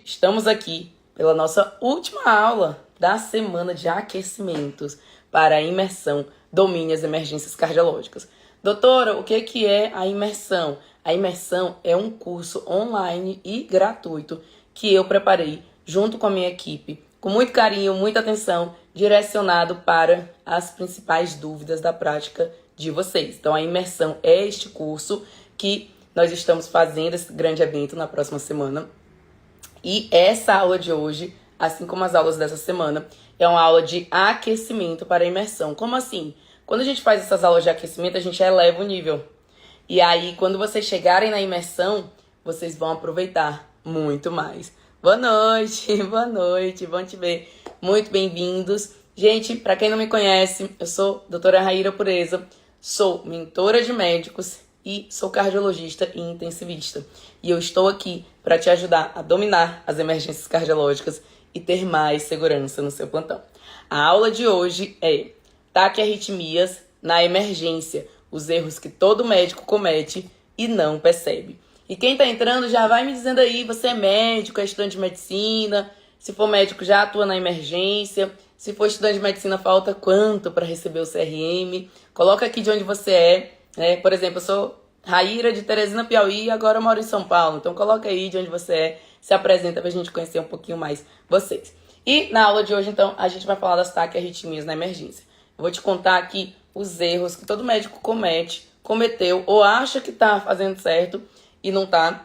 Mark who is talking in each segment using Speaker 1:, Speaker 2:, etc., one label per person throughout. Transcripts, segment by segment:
Speaker 1: Estamos aqui pela nossa última aula da semana de aquecimentos para a imersão Domine as Emergências Cardiológicas. Doutora, o que é a imersão? A imersão é um curso online e gratuito que eu preparei junto com a minha equipe, com muito carinho, muita atenção, direcionado para as principais dúvidas da prática de vocês. Então, a imersão é este curso que nós estamos fazendo, esse grande evento na próxima semana. E essa aula de hoje, assim como as aulas dessa semana, é uma aula de aquecimento para a imersão. Como assim? Quando a gente faz essas aulas de aquecimento, a gente eleva o nível. E aí, quando vocês chegarem na imersão, vocês vão aproveitar muito mais. Boa noite, bom te ver. Muito bem-vindos. Gente, para quem não me conhece, eu sou a doutora Raíra Pureza, sou mentora de médicos e sou cardiologista e intensivista. E eu estou aqui para te ajudar a dominar as emergências cardiológicas e ter mais segurança no seu plantão. A aula de hoje é taquiarritmias na emergência, os erros que todo médico comete e não percebe. E quem está entrando já vai me dizendo aí, você é médico, é estudante de medicina, se for médico já atua na emergência, se for estudante de medicina falta quanto para receber o CRM, coloca aqui de onde você é, né? Por exemplo, eu sou Raíra de Teresina, Piauí, e agora eu moro em São Paulo, então coloca aí de onde você é, se apresenta para a gente conhecer um pouquinho mais vocês. E na aula de hoje, então, a gente vai falar das taquiarritmias na emergência. Eu vou te contar aqui os erros que todo médico cometeu ou acha que está fazendo certo e não tá.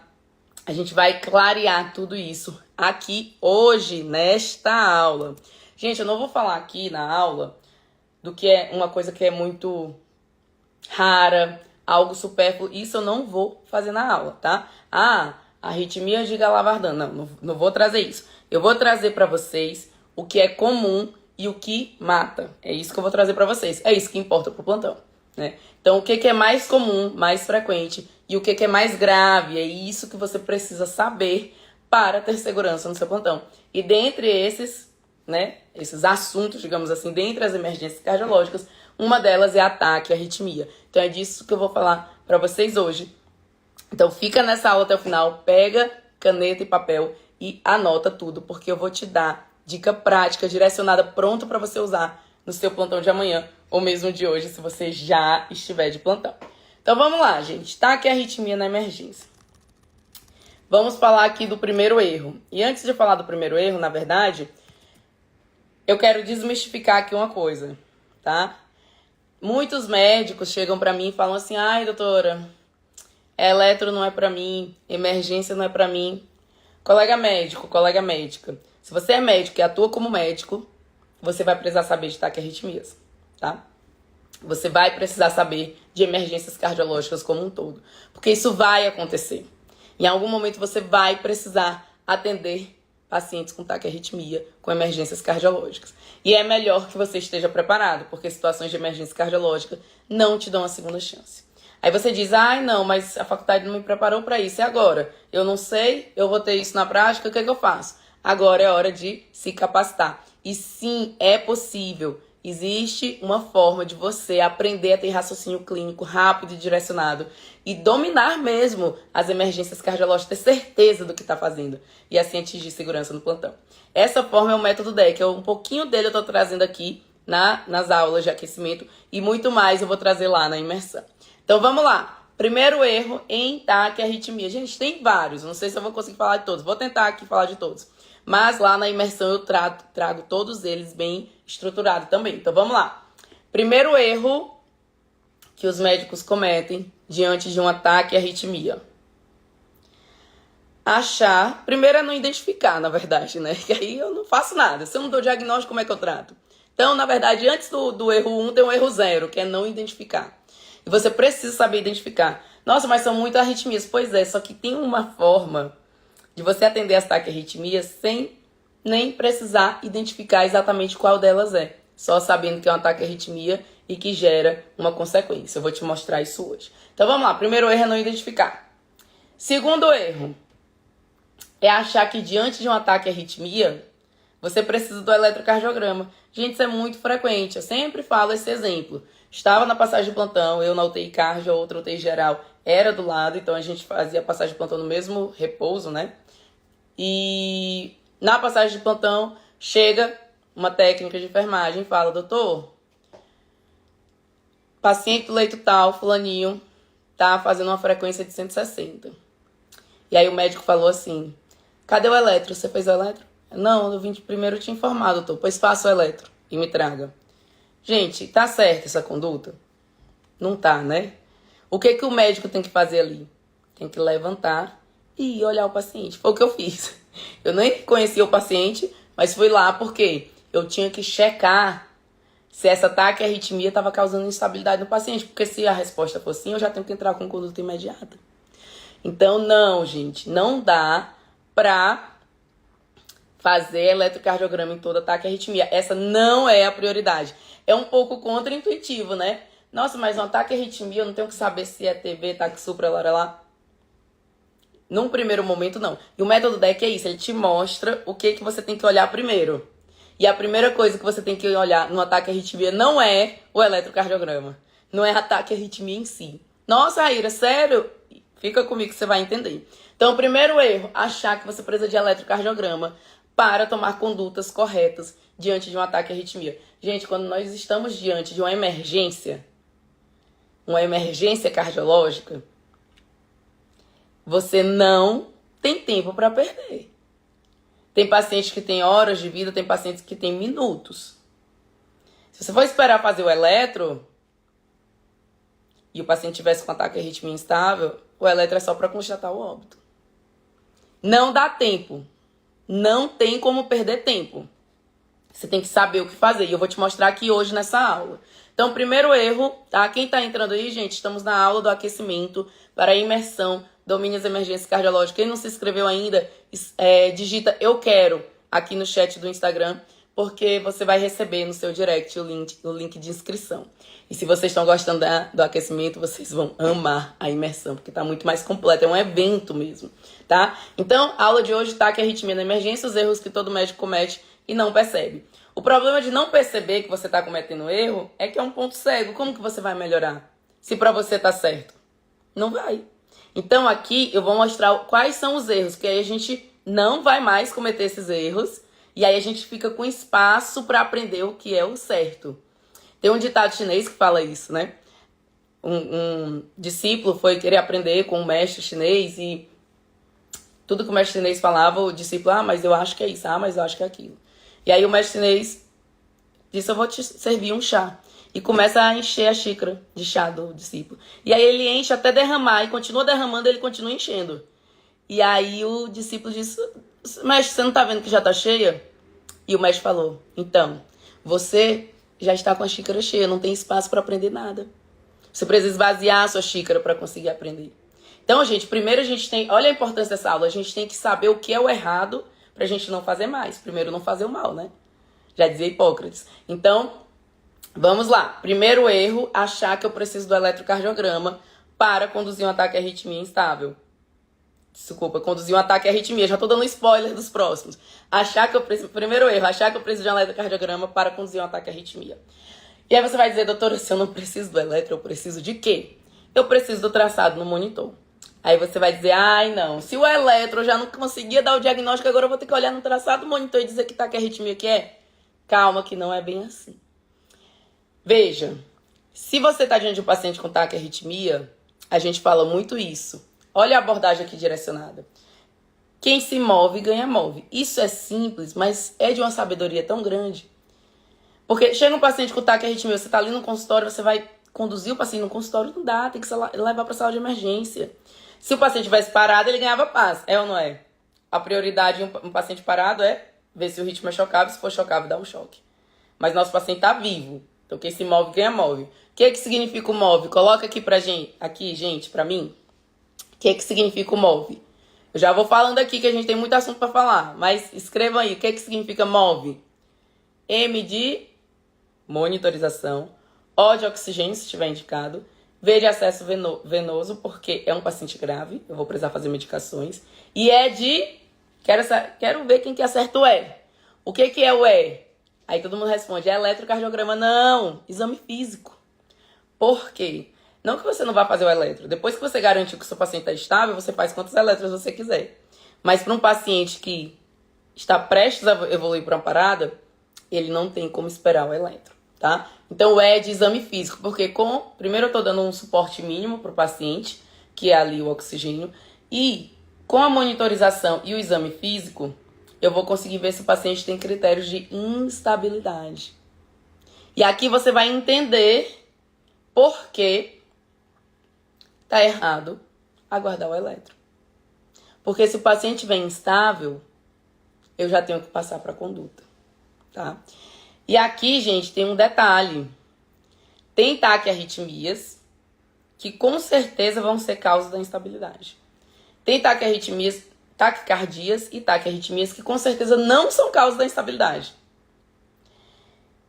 Speaker 1: A gente vai clarear tudo isso aqui hoje, nesta aula. Gente, eu não vou falar aqui na aula do que é uma coisa que é muito rara, algo supérfluo. Isso eu não vou fazer na aula, tá? Arritmia de Galavardana. Não vou trazer isso. Eu vou trazer para vocês o que é comum e o que mata. É isso que eu vou trazer para vocês. É isso que importa pro plantão, né? Então, o que é mais comum, mais frequente e o que é mais grave, é isso que você precisa saber para ter segurança no seu plantão. E dentre esses, né, esses assuntos, digamos assim, dentre as emergências cardiológicas, uma delas é a taquiarritmia. Então, é disso que eu vou falar para vocês hoje. Então, fica nessa aula até o final, pega caneta e papel e anota tudo, porque eu vou te dar dica prática, direcionada, pronto para você usar no seu plantão de amanhã ou mesmo de hoje, se você já estiver de plantão. Então vamos lá, gente. Taquiarritmia na emergência. Vamos falar aqui do primeiro erro. E antes de falar do primeiro erro, na verdade, eu quero desmistificar aqui uma coisa, tá? Muitos médicos chegam pra mim e falam assim: ai, doutora, eletro não é pra mim, emergência não é pra mim. Colega médico, colega médica, se você é médico e atua como médico, você vai precisar saber de taquiarritmias, tá? Você vai precisar saber de emergências cardiológicas como um todo, porque isso vai acontecer. Em algum momento você vai precisar atender pacientes com taquiarritmia, com emergências cardiológicas. E é melhor que você esteja preparado, porque situações de emergência cardiológica não te dão a segunda chance. Aí você diz: ai, não, mas a faculdade não me preparou para isso. E agora? Eu não sei, eu vou ter isso na prática, o que é que eu faço? Agora é hora de se capacitar. E sim, é possível. Existe uma forma de você aprender a ter raciocínio clínico rápido e direcionado e dominar mesmo as emergências cardiológicas, ter certeza do que está fazendo e assim atingir segurança no plantão. Essa forma é o método DEC, um pouquinho dele eu estou trazendo aqui nas aulas de aquecimento e muito mais eu vou trazer lá na imersão. Então vamos lá. Primeiro erro em taquiarritmia. Gente, tem vários, não sei se eu vou conseguir falar de todos, vou tentar aqui falar de todos. Mas lá na imersão eu trago todos eles bem estruturado também. Então vamos lá. Primeiro erro que os médicos cometem diante de um ataque à arritmia. Primeiro é não identificar, na verdade, né? Que aí eu não faço nada. Se eu não dou diagnóstico, como é que eu trato? Então, na verdade, antes do erro 1 tem um erro 0, que é não identificar. E você precisa saber identificar. Nossa, mas são muitas arritmias. Pois é, só que tem uma forma de você atender as taquiarritmias sem nem precisar identificar exatamente qual delas é. Só sabendo que é um taquiarritmia e que gera uma consequência. Eu vou te mostrar isso hoje. Então vamos lá. Primeiro erro é não identificar. Segundo erro é achar que diante de um ataque à arritmia, você precisa do eletrocardiograma. Gente, isso é muito frequente. Eu sempre falo esse exemplo. Estava na passagem de plantão, eu na UTI cardio, a outra UTI geral era do lado, então a gente fazia a passagem de plantão no mesmo repouso, né? E na passagem de plantão, chega uma técnica de enfermagem e fala: doutor, paciente do leito tal, fulaninho, tá fazendo uma frequência de 160. E aí o médico falou assim: cadê o eletro? Você fez o eletro? Não, eu vim de primeiro te informar, doutor. Pois faça o eletro e me traga. Gente, tá certa essa conduta? Não tá, né? O que que o médico tem que fazer ali? Tem que levantar e olhar o paciente. Foi o que eu fiz. Eu nem conhecia o paciente, mas fui lá porque eu tinha que checar se essa taquiarritmia estava causando instabilidade no paciente. Porque se a resposta for sim, eu já tenho que entrar com conduta imediata. Então, não, gente, não dá pra fazer eletrocardiograma em toda taquiarritmia. Essa não é a prioridade. É um pouco contraintuitivo, né? Nossa, mas um taquiarritmia, eu não tenho que saber se é TV, taquissupra, lá. Num primeiro momento, não. E o método DEC é isso, ele te mostra o que você tem que olhar primeiro. E a primeira coisa que você tem que olhar no ataque à arritmia não é o eletrocardiograma. Não é ataque à arritmia em si. Nossa, Raíra, sério? Fica comigo que você vai entender. Então, o primeiro erro, achar que você precisa de eletrocardiograma para tomar condutas corretas diante de um ataque à arritmia. Gente, quando nós estamos diante de uma emergência cardiológica, você não tem tempo para perder. Tem pacientes que têm horas de vida, tem pacientes que têm minutos. Se você for esperar fazer o eletro e o paciente tivesse com ataque à arritmia instável, o eletro é só para constatar o óbito. Não dá tempo. Não tem como perder tempo. Você tem que saber o que fazer. E eu vou te mostrar aqui hoje nessa aula. Então, primeiro erro, tá? Quem tá entrando aí, gente, estamos na aula do aquecimento para a imersão, domínios, emergências cardiológicas. Quem não se inscreveu ainda, digita eu quero aqui no chat do Instagram, porque você vai receber no seu direct o link de inscrição. E se vocês estão gostando do aquecimento, vocês vão amar a imersão, porque tá muito mais completo, é um evento mesmo, tá? Então, a aula de hoje tá que a arritmia na emergência, os erros que todo médico comete e não percebe. O problema de não perceber que você tá cometendo erro é que é um ponto cego. Como que você vai melhorar? Se pra você tá certo? Não vai. Então, aqui eu vou mostrar quais são os erros, que aí a gente não vai mais cometer esses erros e aí a gente fica com espaço para aprender o que é o certo. Tem um ditado chinês que fala isso, né? Um discípulo foi querer aprender com um mestre chinês e tudo que o mestre chinês falava, o discípulo, mas eu acho que é isso, mas eu acho que é aquilo. E aí o mestre chinês disse, eu vou te servir um chá. E começa a encher a xícara de chá do discípulo. E aí ele enche até derramar, e continua derramando, ele continua enchendo. E aí o discípulo disse, mestre, você não tá vendo que já tá cheia? E o mestre falou, então, você já está com a xícara cheia, não tem espaço para aprender nada. Você precisa esvaziar a sua xícara para conseguir aprender. Então, gente, primeiro a gente tem, olha a importância dessa aula, a gente tem que saber o que é o errado pra gente não fazer mais. Primeiro, não fazer o mal, né? Já dizia Hipócrates. Então, vamos lá. Primeiro erro, achar que eu preciso do eletrocardiograma para conduzir um ataque à arritmia instável. Desculpa, conduzir um ataque à arritmia. Já tô dando spoiler dos próximos. Primeiro erro, achar que eu preciso de um eletrocardiograma para conduzir um ataque à arritmia. E aí você vai dizer, doutora, se eu não preciso do eletro, eu preciso de quê? Eu preciso do traçado no monitor. Aí você vai dizer, não, se o eletro já não conseguia dar o diagnóstico, agora eu vou ter que olhar no traçado do monitor e dizer que tá que arritmia que é? Calma, que não é bem assim. Veja, se você tá diante de um paciente com taquiarritmia, a gente fala muito isso. Olha a abordagem aqui direcionada. Quem se move, ganha move. Isso é simples, mas é de uma sabedoria tão grande. Porque chega um paciente com taquiarritmia, você tá ali no consultório, você vai conduzir o paciente no consultório, não dá, tem que levar pra sala de emergência. Se o paciente tivesse parado, ele ganhava paz, é ou não é? A prioridade em um paciente parado é ver se o ritmo é chocável, se for chocável, dá um choque. Mas nosso paciente tá vivo, então quem se move, ganha move. O que significa o move? Coloca aqui pra gente, pra mim. O que significa o move? Eu já vou falando aqui que a gente tem muito assunto pra falar, mas escrevam aí, o que significa move? M de monitorização, O de oxigênio, se estiver indicado, V de acesso venoso, porque é um paciente grave, eu vou precisar fazer medicações, e E de... Quero ver quem que acerta o E. O que é o E? Aí todo mundo responde, é eletrocardiograma. Não, exame físico. Por quê? Não que você não vá fazer o eletro. Depois que você garantiu que o seu paciente está estável, você faz quantos eletros você quiser. Mas para um paciente que está prestes a evoluir para uma parada, ele não tem como esperar o eletro, tá? Então, é de exame físico, porque primeiro eu estou dando um suporte mínimo para o paciente, que é ali o oxigênio, e com a monitorização e o exame físico, eu vou conseguir ver se o paciente tem critérios de instabilidade. E aqui você vai entender por que tá errado aguardar o eletro. Porque se o paciente vem instável, eu já tenho que passar para a conduta, tá? E aqui, gente, tem um detalhe. Tem taquiarritmias que com certeza vão ser causa da instabilidade. Tem taquiarritmias, taquicardias e taquiarritmias que com certeza não são causa da instabilidade.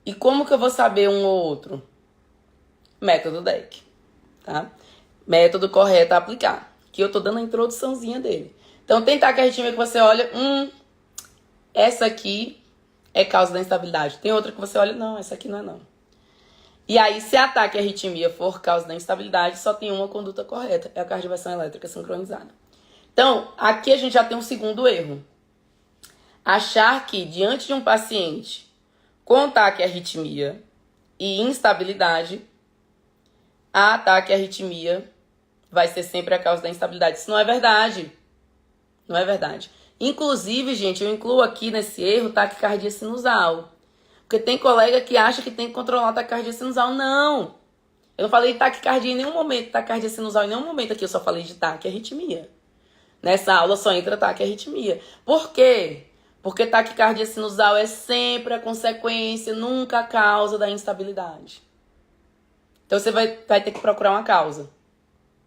Speaker 1: E como que eu vou saber um ou outro? Método DEC, tá? Método correto a aplicar. Que eu tô dando a introduçãozinha dele. Então, tem taquiarritmia que você olha, essa aqui é causa da instabilidade. Tem outra que você olha, não, essa aqui não é não. E aí, se a taquiarritmia for causa da instabilidade, só tem uma conduta correta, é a cardioversão elétrica sincronizada. Então, aqui a gente já tem um segundo erro. Achar que, diante de um paciente com taquiarritmia e instabilidade, a taquiarritmia vai ser sempre a causa da instabilidade. Isso não é verdade. Não é verdade. Inclusive, gente, eu incluo aqui nesse erro taquicardia sinusal. Porque tem colega que acha que tem que controlar a taquicardia sinusal. Não! Eu não falei de taquicardia em nenhum momento, taquicardia sinusal em nenhum momento aqui. Eu só falei de taquiarritmia. Nessa aula só entra taquiarritmia. Por quê? Porque taquicardia sinusal é sempre a consequência, nunca a causa da instabilidade. Então você vai ter que procurar uma causa.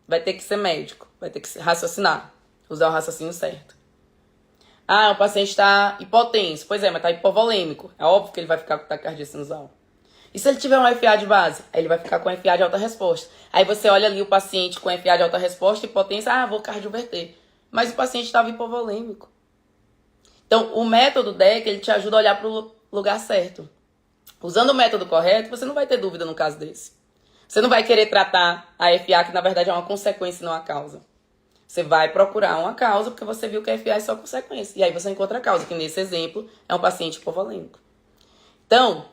Speaker 1: Vai ter que ser médico. Vai ter que raciocinar. Usar o raciocínio certo. Ah, o paciente está hipotenso. Pois é, mas está hipovolêmico. É óbvio que ele vai ficar com taquicardia sinusal. E se ele tiver um FA de base? Aí ele vai ficar com FA de alta resposta. Aí você olha ali o paciente com FA de alta resposta, hipotensão, vou cardioverter. Mas o paciente estava hipovolêmico. Então, o método DEC, ele te ajuda a olhar para o lugar certo. Usando o método correto, você não vai ter dúvida no caso desse. Você não vai querer tratar a FA, que na verdade é uma consequência e não a causa. Você vai procurar uma causa, porque você viu que a FA é só consequência. E aí você encontra a causa, que nesse exemplo é um paciente hipovolêmico. Então,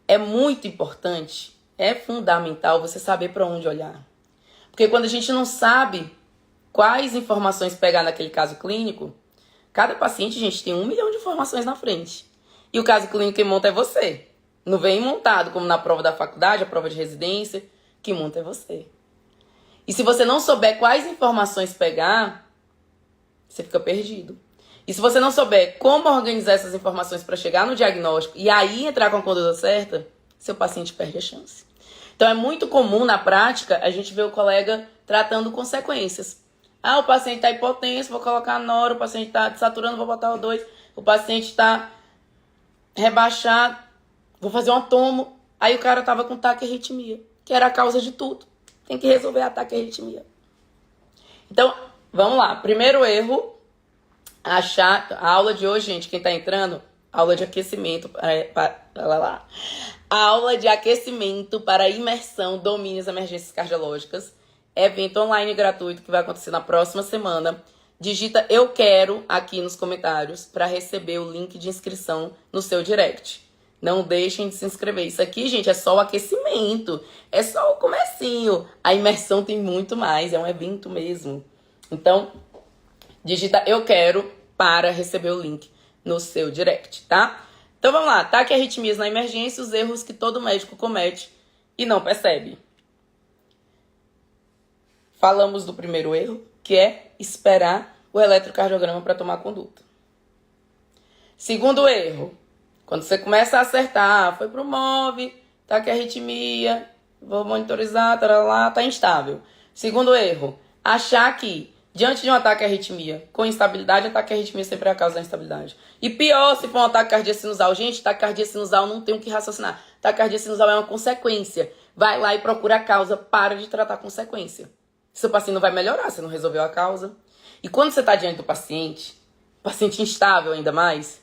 Speaker 1: é muito importante, é fundamental você saber para onde olhar. Porque quando a gente não sabe quais informações pegar naquele caso clínico, cada paciente, gente, tem 1 milhão de informações na frente. E o caso clínico que monta é você. Não vem montado como na prova da faculdade, a prova de residência, que monta é você. E se você não souber quais informações pegar, você fica perdido. E se você não souber como organizar essas informações para chegar no diagnóstico e aí entrar com a conduta certa, seu paciente perde a chance. Então é muito comum na prática a gente ver o colega tratando consequências. O paciente está hipotenso, vou colocar noro, o paciente está saturando, vou botar O2, o paciente está rebaixado, vou fazer um tomo. Aí o cara estava com taquiarritmia, que era a causa de tudo. Tem que resolver a taquiarritmia. Então, vamos lá. Primeiro erro, achar... A aula de hoje, gente, quem está entrando, aula de aquecimento... Aula de aquecimento para imersão, domínios, emergências cardiológicas. Evento online gratuito que vai acontecer na próxima semana. Digita eu quero aqui nos comentários para receber o link de inscrição no seu direct. Não deixem de se inscrever. Isso aqui, gente, é só o aquecimento. É só o comecinho. A imersão tem muito mais. É um evento mesmo. Então, digita eu quero para receber o link no seu direct, tá? Então, vamos lá. Taquiarritmias na emergência, os erros que todo médico comete e não percebe. Falamos do primeiro erro, que é esperar o eletrocardiograma para tomar conduta. Segundo erro, quando você começa a acertar, foi pro MOV, taquiarritmia, vou monitorizar, tá instável. Segundo erro, achar que diante de um ataque à arritmia com instabilidade, a taquiarritmia sempre é a causa da instabilidade. E pior se for um ataque cardíaco sinusal. Gente, taquicardia sinusal não tem o que raciocinar. Taquicardia sinusal é uma consequência. Vai lá e procura a causa, para de tratar a consequência. Seu paciente não vai melhorar, você não resolveu a causa. E quando você está diante do paciente instável ainda mais,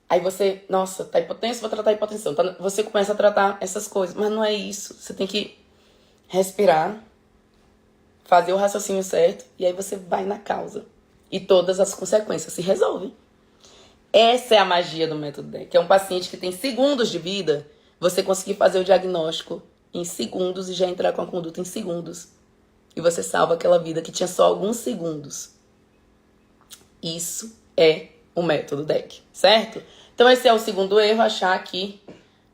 Speaker 1: aí você, nossa, tá hipotenso, vou tratar a hipotensão. Você começa a tratar essas coisas, mas não é isso. Você tem que respirar, fazer o raciocínio certo, e aí você vai na causa. E todas as consequências se resolvem. Essa é a magia do método DEC. É um paciente que tem segundos de vida, você conseguir fazer o diagnóstico em segundos e já entrar com a conduta em segundos. E você salva aquela vida que tinha só alguns segundos. Isso é o método DEC, certo? Então esse é o segundo erro, achar que,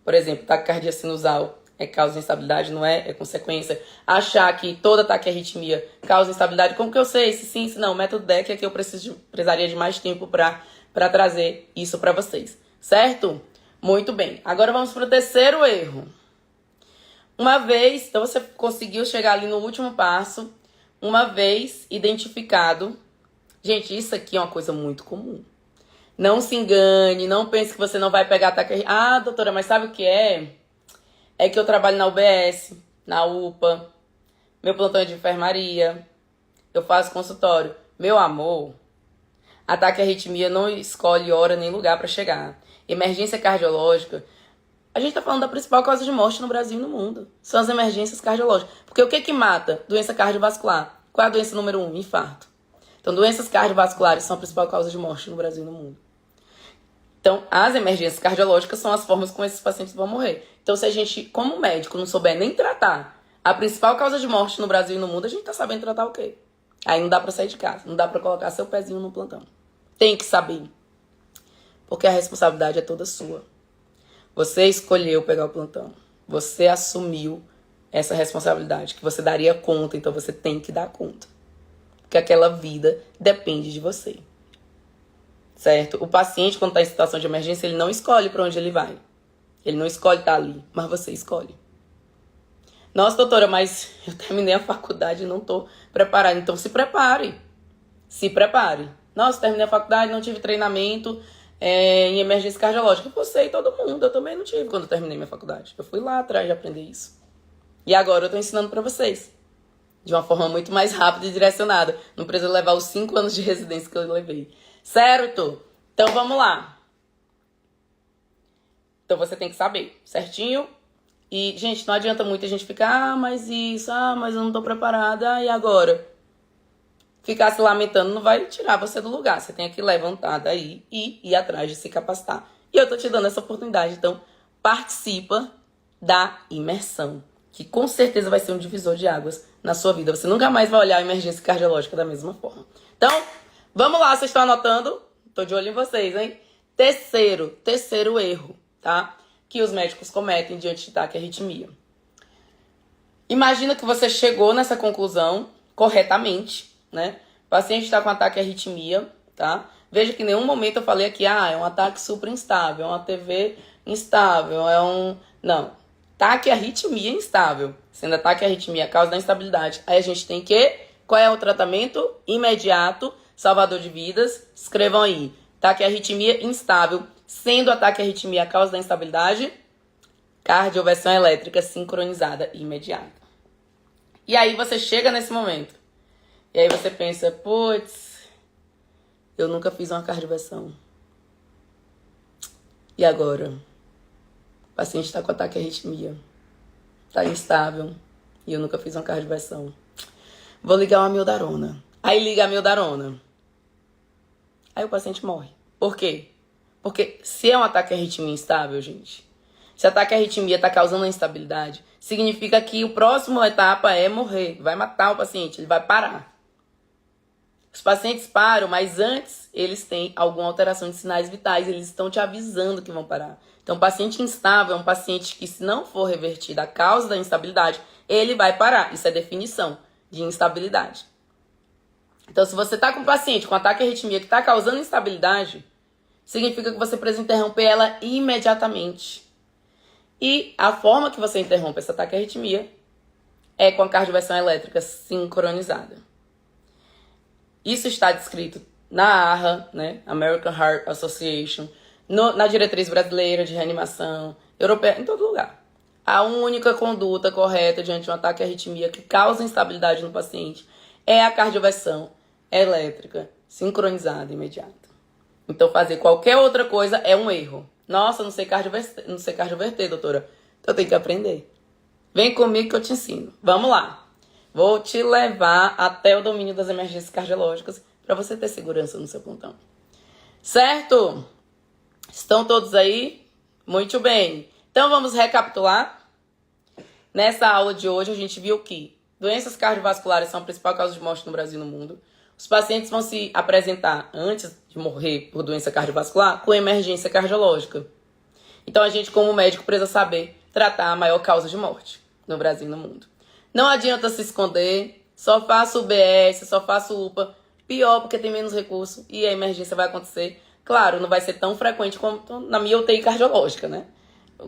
Speaker 1: por exemplo, taquicardia sinusal é causa de instabilidade, não é? É consequência. Achar que toda taquiarritmia causa instabilidade. Como que eu sei? Se sim, se não. O método DEC é que eu precisaria de mais tempo para trazer isso para vocês. Certo? Muito bem. Agora vamos para o terceiro erro. Uma vez, então você conseguiu chegar ali no último passo. Uma vez identificado. Gente, isso aqui é uma coisa muito comum. Não se engane, não pense que você não vai pegar taquiarritmia. Ah, doutora, mas sabe o que é? É que eu trabalho na UBS, na UPA, meu plantão é de enfermaria, eu faço consultório. Meu amor, a taquiarritmia não escolhe hora nem lugar para chegar. Emergência cardiológica, a gente tá falando da principal causa de morte no Brasil e no mundo. São as emergências cardiológicas. Porque o que que mata? Doença cardiovascular. Qual é a doença número 1? Infarto. Então, doenças cardiovasculares são a principal causa de morte no Brasil e no mundo. Então, as emergências cardiológicas são as formas como esses pacientes vão morrer. Então, se a gente, como médico, não souber nem tratar a principal causa de morte no Brasil e no mundo, a gente tá sabendo tratar o quê? Aí não dá pra sair de casa, não dá pra colocar seu pezinho no plantão. Tem que saber. Porque a responsabilidade é toda sua. Você escolheu pegar o plantão. Você assumiu essa responsabilidade, que você daria conta, então você tem que dar conta. Porque aquela vida depende de você. Certo? O paciente, quando está em situação de emergência, ele não escolhe para onde ele vai. Ele não escolhe estar ali, mas você escolhe. Nossa, doutora, mas eu terminei a faculdade e não estou preparada. Então se prepare. Se prepare. Nossa, terminei a faculdade, não tive treinamento em emergência cardiológica. Você e todo mundo. Eu também não tive quando eu terminei minha faculdade. Eu fui lá atrás de aprender isso. E agora eu estou ensinando para vocês. De uma forma muito mais rápida e direcionada. Não precisa levar os 5 anos de residência que eu levei. Certo? Então vamos lá. Então você tem que saber, certinho? E, gente, não adianta muito a gente ficar, mas isso, mas eu não tô preparada, e agora? Ficar se lamentando não vai tirar você do lugar. Você tem que levantar daí e ir atrás de se capacitar. E eu tô te dando essa oportunidade, então participa da imersão, que com certeza vai ser um divisor de águas na sua vida. Você nunca mais vai olhar a emergência cardiológica da mesma forma. Então, vamos lá, vocês estão anotando? Tô de olho em vocês, hein? Terceiro erro, tá? Que os médicos cometem diante de taquiarritmia. Imagina que você chegou nessa conclusão corretamente, né? O paciente está com ataque à arritmia, tá? Veja que em nenhum momento eu falei aqui, é um ataque super instável, é uma TV instável, Não. Ataque à arritmia instável. Sendo ataque à arritmia a causa da instabilidade. Aí a gente tem que... Qual é o tratamento? Imediato, salvador de vidas. Escrevam aí. Ataque à arritmia instável. Sendo ataque à arritmia a causa da instabilidade, cardioversão elétrica sincronizada imediata. E aí você chega nesse momento. E aí você pensa, putz, eu nunca fiz uma cardioversão. E agora? O paciente está com ataque à arritmia. Está instável. E eu nunca fiz uma cardioversão. Vou ligar uma amiodarona. Aí liga a amiodarona. Aí o paciente morre. Por quê? Porque se é um ataque à arritmia instável, gente, se ataque à arritmia está causando instabilidade, significa que a próxima etapa é morrer. Vai matar o paciente, ele vai parar. Os pacientes param, mas antes eles têm alguma alteração de sinais vitais, eles estão te avisando que vão parar. Então, o paciente instável é um paciente que, se não for revertida a causa da instabilidade, ele vai parar. Isso é definição de instabilidade. Então, se você está com um paciente com ataque à arritmia que está causando instabilidade, significa que você precisa interromper ela imediatamente. E a forma que você interrompe esse ataque à arritmia é com a cardioversão elétrica sincronizada. Isso está descrito na AHA, né? American Heart Association, na diretriz brasileira de reanimação, europeia, em todo lugar. A única conduta correta diante de um ataque à arritmia que causa instabilidade no paciente é a cardioversão elétrica sincronizada imediata. Então, fazer qualquer outra coisa é um erro. Nossa, não sei cardioverter, doutora. Então, eu tenho que aprender. Vem comigo que eu te ensino. Vamos lá. Vou te levar até o domínio das emergências cardiológicas para você ter segurança no seu plantão. Certo? Estão todos aí? Muito bem. Então vamos recapitular. Nessa aula de hoje a gente viu que doenças cardiovasculares são a principal causa de morte no Brasil e no mundo. Os pacientes vão se apresentar antes de morrer por doença cardiovascular com emergência cardiológica. Então a gente, como médico, precisa saber tratar a maior causa de morte no Brasil e no mundo. Não adianta se esconder, só faça o BS, só faça o UPA. Pior porque tem menos recurso e a emergência vai acontecer. Claro, não vai ser tão frequente quanto na minha UTI cardiológica, né?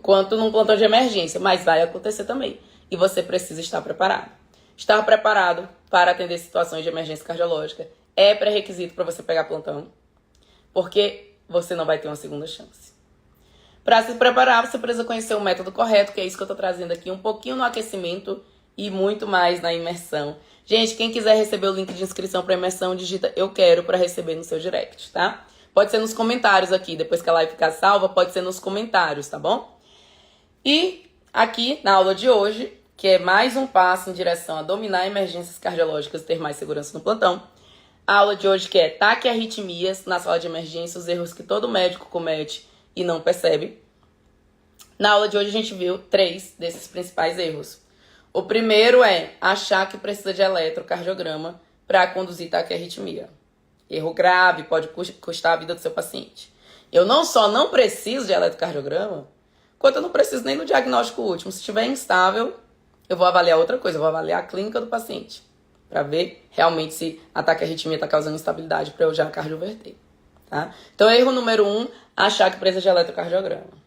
Speaker 1: Quanto num plantão de emergência, mas vai acontecer também. E você precisa estar preparado. Estar preparado para atender situações de emergência cardiológica é pré-requisito para você pegar plantão, porque você não vai ter uma segunda chance. Para se preparar, você precisa conhecer o método correto, que é isso que eu estou trazendo aqui, um pouquinho no aquecimento e muito mais na imersão. Gente, quem quiser receber o link de inscrição para imersão, digita eu quero para receber no seu direct, tá? Pode ser nos comentários aqui, depois que a live ficar salva, pode ser nos comentários, tá bom? E aqui, na aula de hoje, que é mais um passo em direção a dominar emergências cardiológicas e ter mais segurança no plantão, a aula de hoje que é taquiarritmias na sala de emergência, os erros que todo médico comete e não percebe. Na aula de hoje a gente viu 3 desses principais erros. O primeiro é achar que precisa de eletrocardiograma para conduzir taquiarritmia. Erro grave, pode custar a vida do seu paciente. Eu não só não preciso de eletrocardiograma, quanto eu não preciso nem do diagnóstico último. Se estiver instável, eu vou avaliar outra coisa, eu vou avaliar a clínica do paciente, para ver realmente se a taquiarritmia está causando instabilidade para eu já cardioverter. Tá? Então, erro número 1, achar que precisa de eletrocardiograma.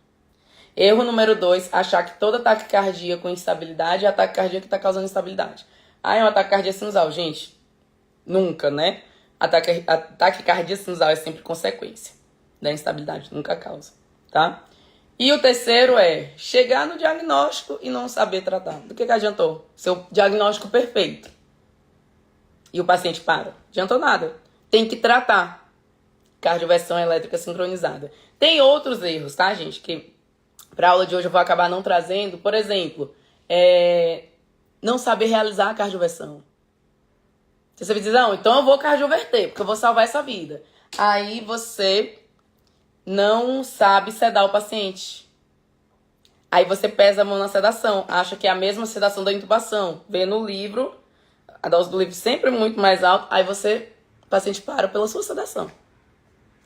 Speaker 1: Erro número 2, achar que toda taquicardia com instabilidade é a taquicardia que está causando instabilidade. Ah, é uma taquicardia sinusal. Gente, nunca, né? A taquicardia sinusal é sempre consequência da instabilidade, nunca causa, tá? E o terceiro é chegar no diagnóstico e não saber tratar. Do que adiantou? Seu diagnóstico perfeito. E o paciente para. Adiantou nada. Tem que tratar. Cardioversão elétrica sincronizada. Tem outros erros, tá, gente? Que para a aula de hoje eu vou acabar não trazendo. Por exemplo, não saber realizar a cardioversão. Você vai dizer, não, então eu vou cardioverter, porque eu vou salvar essa vida. Aí você não sabe sedar o paciente. Aí você pesa a mão na sedação, acha que é a mesma sedação da intubação. Vê no livro, a dose do livro sempre muito mais alta, aí o paciente para pela sua sedação.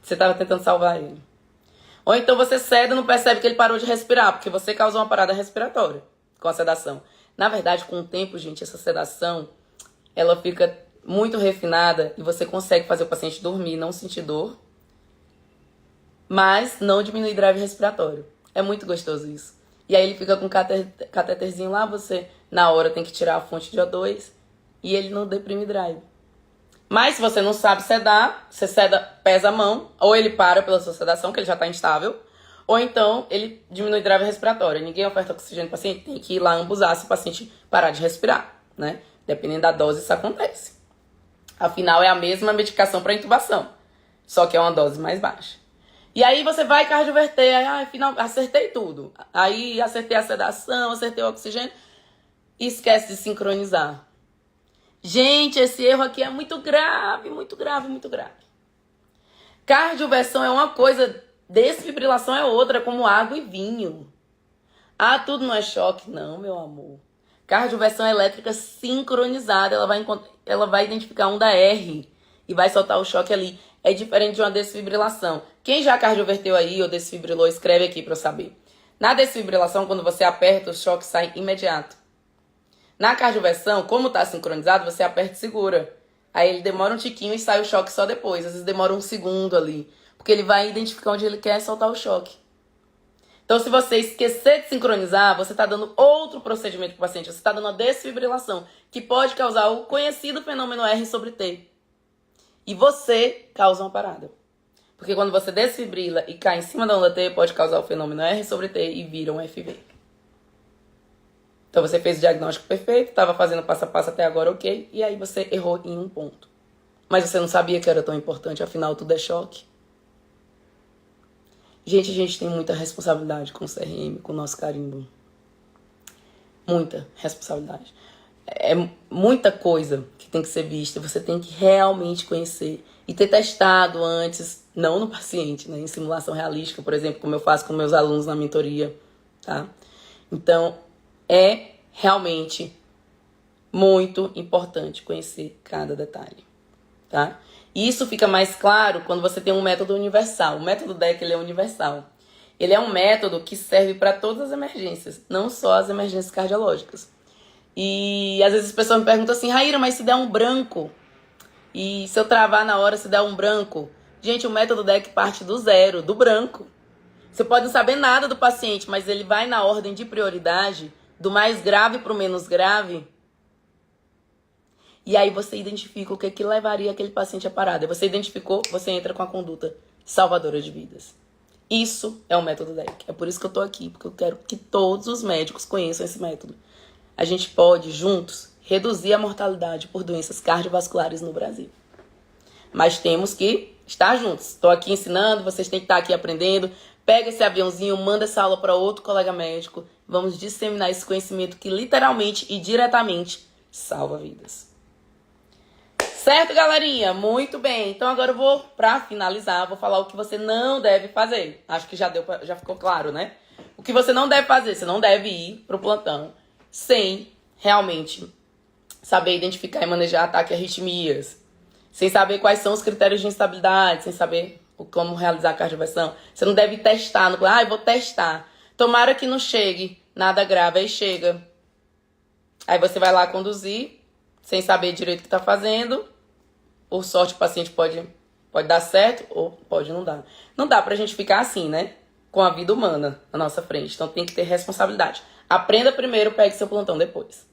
Speaker 1: Você estava tentando salvar ele. Ou então você ceda e não percebe que ele parou de respirar, porque você causou uma parada respiratória com a sedação. Na verdade, com o tempo, gente, essa sedação, ela fica muito refinada e você consegue fazer o paciente dormir, não sentir dor, mas não diminuir drive respiratório. É muito gostoso isso. E aí ele fica com catéterzinho lá, você na hora tem que tirar a fonte de O2 e ele não deprime drive. Mas se você não sabe sedar, você pesa a mão, ou ele para pela sua sedação, que ele já está instável, ou então ele diminui drive respiratório. Ninguém oferta oxigênio para o paciente, tem que ir lá ambusar se o paciente parar de respirar, né? Dependendo da dose, isso acontece. Afinal, é a mesma medicação para intubação, só que é uma dose mais baixa. E aí você vai cardioverter, aí afinal, acertei tudo. Aí acertei a sedação, acertei o oxigênio, e esquece de sincronizar. Gente, esse erro aqui é muito grave, muito grave, muito grave. Cardioversão é uma coisa, desfibrilação é outra, como água e vinho. Ah, tudo não é choque? Não, meu amor. Cardioversão elétrica sincronizada, ela vai identificar onda R e vai soltar o choque ali. É diferente de uma desfibrilação. Quem já cardioverteu aí ou desfibrilou, escreve aqui para eu saber. Na desfibrilação, quando você aperta, o choque sai imediato. Na cardioversão, como está sincronizado, você aperta e segura. Aí ele demora um tiquinho e sai o choque só depois. Às vezes demora um segundo ali. Porque ele vai identificar onde ele quer soltar o choque. Então, se você esquecer de sincronizar, você está dando outro procedimento para o paciente. Você está dando uma desfibrilação, que pode causar o conhecido fenômeno R sobre T. E você causa uma parada. Porque quando você desfibrila e cai em cima da onda T, pode causar o fenômeno R sobre T e vira um FV. Então, você fez o diagnóstico perfeito, estava fazendo passo a passo até agora, ok, e aí você errou em um ponto. Mas você não sabia que era tão importante, afinal, tudo é choque. Gente, a gente tem muita responsabilidade com o CRM, com o nosso carimbo. Muita responsabilidade. é muita coisa que tem que ser vista. Você tem que realmente conhecer e ter testado antes, não no paciente, né? Em simulação realística, por exemplo, como eu faço com meus alunos na mentoria, tá? Então, é realmente muito importante conhecer cada detalhe, tá? E isso fica mais claro quando você tem um método universal. O método DEC, ele é universal. Ele é um método que serve para todas as emergências, não só as emergências cardiológicas. E às vezes as pessoas me perguntam assim, Raíra, mas se der um branco? E se eu travar na hora, se der um branco? Gente, o método DEC parte do zero, do branco. Você pode não saber nada do paciente, mas ele vai na ordem de prioridade, do mais grave para o menos grave. E aí você identifica o que levaria aquele paciente à parada. Você identificou, você entra com a conduta salvadora de vidas. Isso é o método DEC. É por isso que eu tô aqui, porque eu quero que todos os médicos conheçam esse método. A gente pode, juntos, reduzir a mortalidade por doenças cardiovasculares no Brasil. Mas temos que estar juntos. Estou aqui ensinando, vocês têm que estar aqui aprendendo. Pega esse aviãozinho, manda essa aula para outro colega médico. Vamos disseminar esse conhecimento que literalmente e diretamente salva vidas. Certo, galerinha? Muito bem. Então agora eu vou, pra finalizar, vou falar o que você não deve fazer. Acho que já ficou claro, né? O que você não deve fazer. Você não deve ir pro plantão sem realmente saber identificar e manejar ataque e arritmias. Sem saber quais são os critérios de instabilidade, sem saber como realizar a cardioversão. Você não deve testar. Eu vou testar. Tomara que não chegue nada grave. Aí chega. Aí você vai lá conduzir sem saber direito o que está fazendo. Por sorte, o paciente pode dar certo ou pode não dar. Não dá pra gente ficar assim, né? Com a vida humana na nossa frente. Então tem que ter responsabilidade. Aprenda primeiro, pegue seu plantão depois.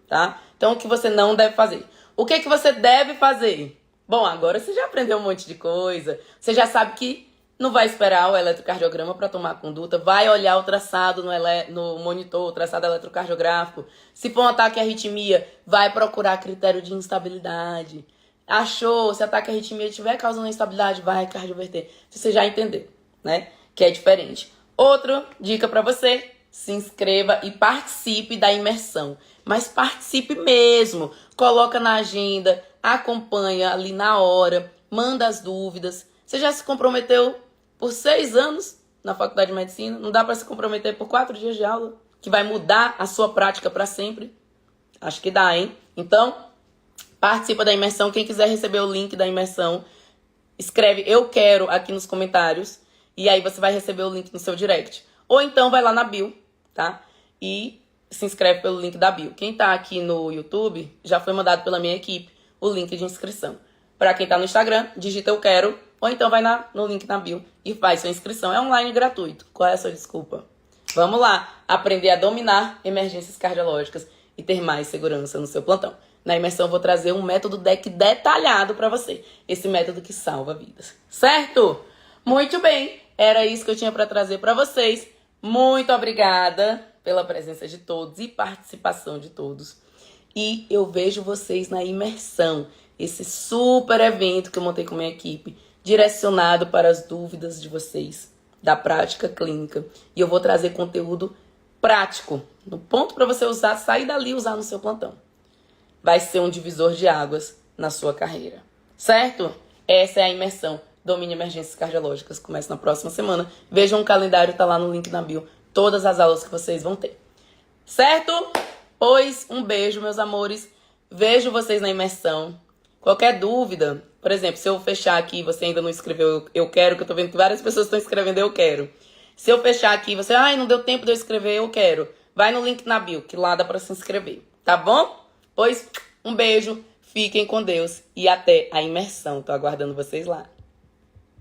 Speaker 1: Tá? Então o que você não deve fazer? O que você deve fazer? Bom, agora você já aprendeu um monte de coisa. Você já sabe que não vai esperar o eletrocardiograma para tomar a conduta. Vai olhar o traçado no monitor, o traçado eletrocardiográfico. Se for um ataque à arritmia, vai procurar critério de instabilidade. Achou, se ataque à arritmia estiver causando instabilidade, vai cardioverter. Você já entendeu, né? Que é diferente. Outra dica para você, se inscreva e participe da imersão. Mas participe mesmo. Coloca na agenda, acompanha ali na hora, manda as dúvidas. Você já se comprometeu por 6 anos na faculdade de medicina? Não dá para se comprometer por 4 dias de aula? Que vai mudar a sua prática para sempre? Acho que dá, hein? Então, participa da imersão. Quem quiser receber o link da imersão, escreve eu quero aqui nos comentários. E aí você vai receber o link no seu direct. Ou então vai lá na bio, tá? E se inscreve pelo link da bio. Quem tá aqui no YouTube, já foi mandado pela minha equipe o link de inscrição. Para quem tá no Instagram, digita eu quero. Ou então vai no link na bio e faz sua inscrição. É online gratuito. Qual é a sua desculpa? Vamos lá, aprender a dominar emergências cardiológicas e ter mais segurança no seu plantão. Na imersão eu vou trazer um método DEC detalhado para você. Esse método que salva vidas. Certo? Muito bem. Era isso que eu tinha para trazer para vocês. Muito obrigada pela presença de todos e participação de todos. E eu vejo vocês na imersão. Esse super evento que eu montei com minha equipe, direcionado para as dúvidas de vocês da prática clínica. E eu vou trazer conteúdo prático, no ponto para você usar, sair dali e usar no seu plantão. Vai ser um divisor de águas na sua carreira. Certo? Essa é a imersão Domine Emergências Cardiológicas. Começa na próxima semana. Vejam o calendário, tá lá no link na bio. Todas as aulas que vocês vão ter. Certo? Pois, um beijo, meus amores. Vejo vocês na imersão. Qualquer dúvida, por exemplo, se eu fechar aqui e você ainda não escreveu eu quero, que eu tô vendo que várias pessoas estão escrevendo eu quero. Se eu fechar aqui e você, não deu tempo de eu escrever eu quero, vai no link na bio, que lá dá pra se inscrever, tá bom? Pois, um beijo, fiquem com Deus e até a imersão. Tô aguardando vocês lá.